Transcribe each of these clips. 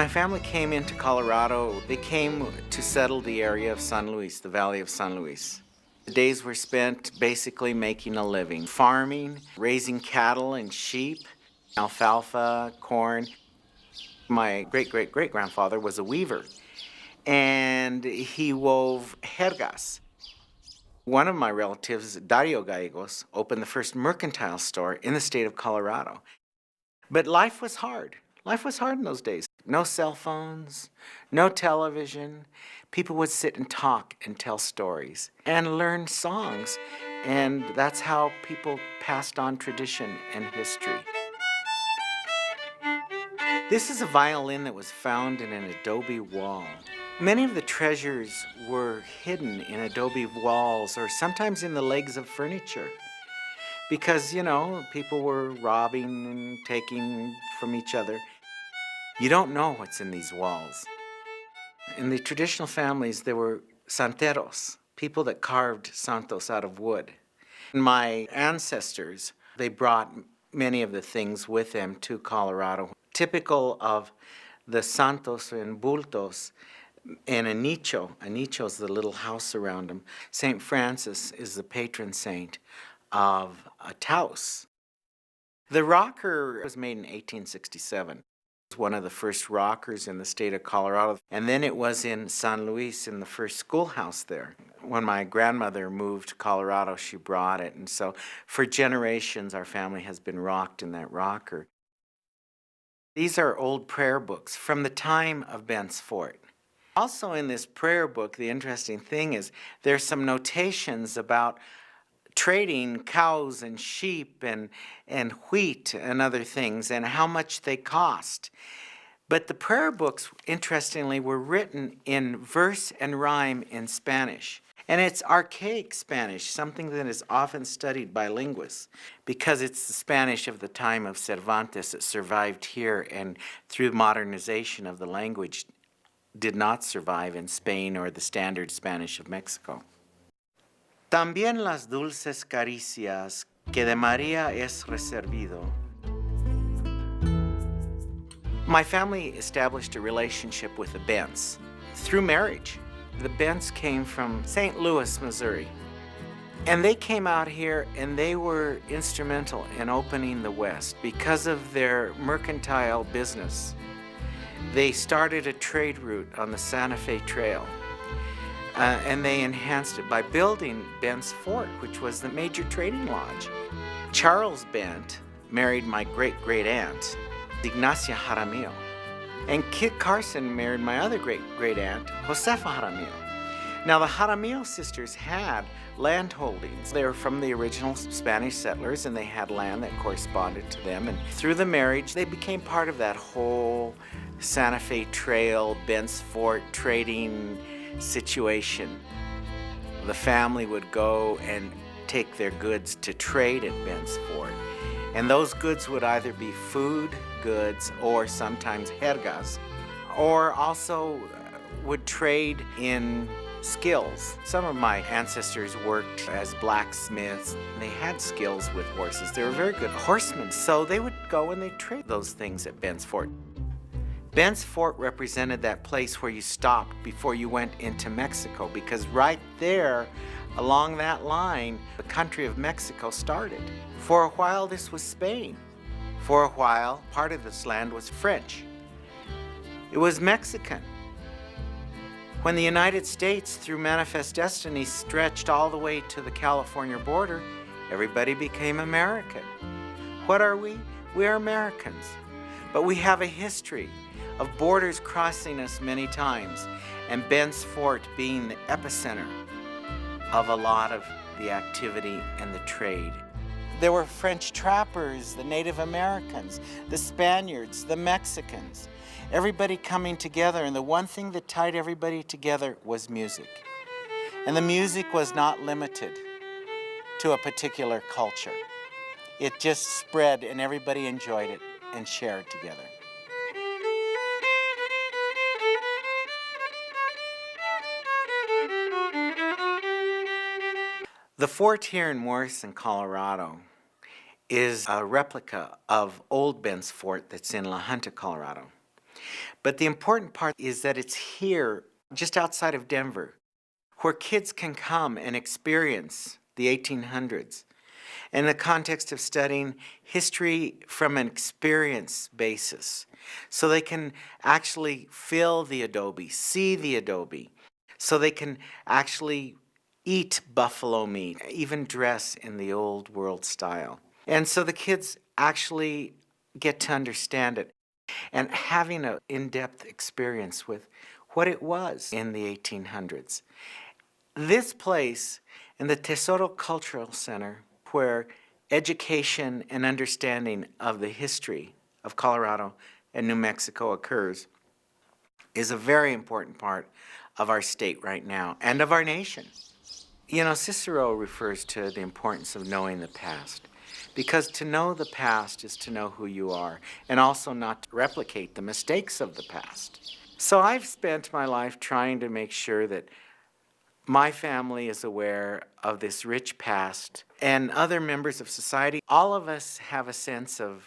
my family came into Colorado, they came to settle the area of San Luis, the Valley of San Luis. The days were spent basically making a living, farming, raising cattle and sheep, alfalfa, corn. My great-great-great-grandfather was a weaver, and he wove jergas. One of my relatives, Dario Gallegos, opened the first mercantile store in the state of Colorado. But life was hard. Life was hard in those days. No cell phones, no television. People would sit and talk and tell stories and learn songs. And that's how people passed on tradition and history. This is a violin that was found in an adobe wall. Many of the treasures were hidden in adobe walls or sometimes in the legs of furniture. Because, people were robbing and taking from each other. You don't know what's in these walls. In the traditional families, there were santeros, people that carved santos out of wood. My ancestors, they brought many of the things with them to Colorado. Typical of the santos and bultos and a nicho is the little house around them. St. Francis is the patron saint of Taos. The rocker was made in 1867. It was one of the first rockers in the state of Colorado. And then it was in San Luis in the first schoolhouse there. When my grandmother moved to Colorado, she brought it. And so for generations, our family has been rocked in that rocker. These are old prayer books from the time of Bent's Fort. Also in this prayer book, the interesting thing is there's some notations about trading cows and sheep and wheat and other things and how much they cost. But the prayer books, interestingly, were written in verse and rhyme in Spanish. And it's archaic Spanish, something that is often studied by linguists, because it's the Spanish of the time of Cervantes that survived here, and through modernization of the language did not survive in Spain or the standard Spanish of Mexico. También las dulces caricias que de María es reservido. My family established a relationship with the Bents through marriage. The Bents came from St. Louis, Missouri. And they came out here and they were instrumental in opening the West because of their mercantile business. They started a trade route on the Santa Fe Trail. And they enhanced it by building Bent's Fort, which was the major trading lodge. Charles Bent married my great-great-aunt, Ignacia Jaramillo. And Kit Carson married my other great-great-aunt, Josefa Jaramillo. Now, the Jaramillo sisters had land holdings. They were from the original Spanish settlers, and they had land that corresponded to them. And through the marriage, they became part of that whole Santa Fe Trail, Bent's Fort trading situation. The family would go and take their goods to trade at Bent's Fort. And those goods would either be food goods or sometimes jergas, or also would trade in skills. Some of my ancestors worked as blacksmiths. They had skills with horses. They were very good horsemen, so they would go and they'd trade those things at Bent's Fort. Bent's Fort represented that place where you stopped before you went into Mexico, because right there, along that line, the country of Mexico started. For a while, this was Spain. For a while, part of this land was French. It was Mexican. When the United States, through manifest destiny, stretched all the way to the California border, everybody became American. What are we? We are Americans. But we have a history of borders crossing us many times, and Bent's Fort being the epicenter of a lot of the activity and the trade. There were French trappers, the Native Americans, the Spaniards, the Mexicans, everybody coming together, and the one thing that tied everybody together was music. And the music was not limited to a particular culture. It just spread and everybody enjoyed it and shared together. The fort here in Morrison, Colorado, is a replica of old Bent's Fort that's in La Junta, Colorado. But the important part is that it's here, just outside of Denver, where kids can come and experience the 1800s in the context of studying history from an experience basis. So they can actually feel the adobe, see the adobe, so they can actually eat buffalo meat, even dress in the old world style. And so the kids actually get to understand it and having an in-depth experience with what it was in the 1800s. This place in the Tesoro Cultural Center, where education and understanding of the history of Colorado and New Mexico occurs, is a very important part of our state right now and of our nation. You know, Cicero refers to the importance of knowing the past, because to know the past is to know who you are, and also not to replicate the mistakes of the past. So I've spent my life trying to make sure that my family is aware of this rich past, and other members of society. All of us have a sense of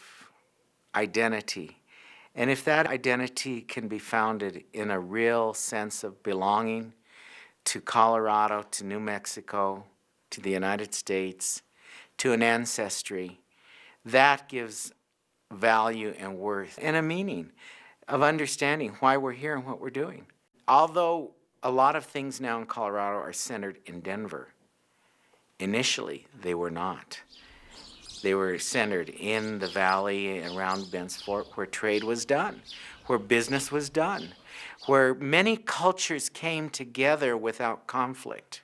identity. And if that identity can be founded in a real sense of belonging to Colorado, to New Mexico, to the United States, to an ancestry, that gives value and worth and a meaning of understanding why we're here and what we're doing. Although a lot of things now in Colorado are centered in Denver, initially they were not. They were centered in the valley around Bent's Fort, where trade was done, where business was done, where many cultures came together without conflict.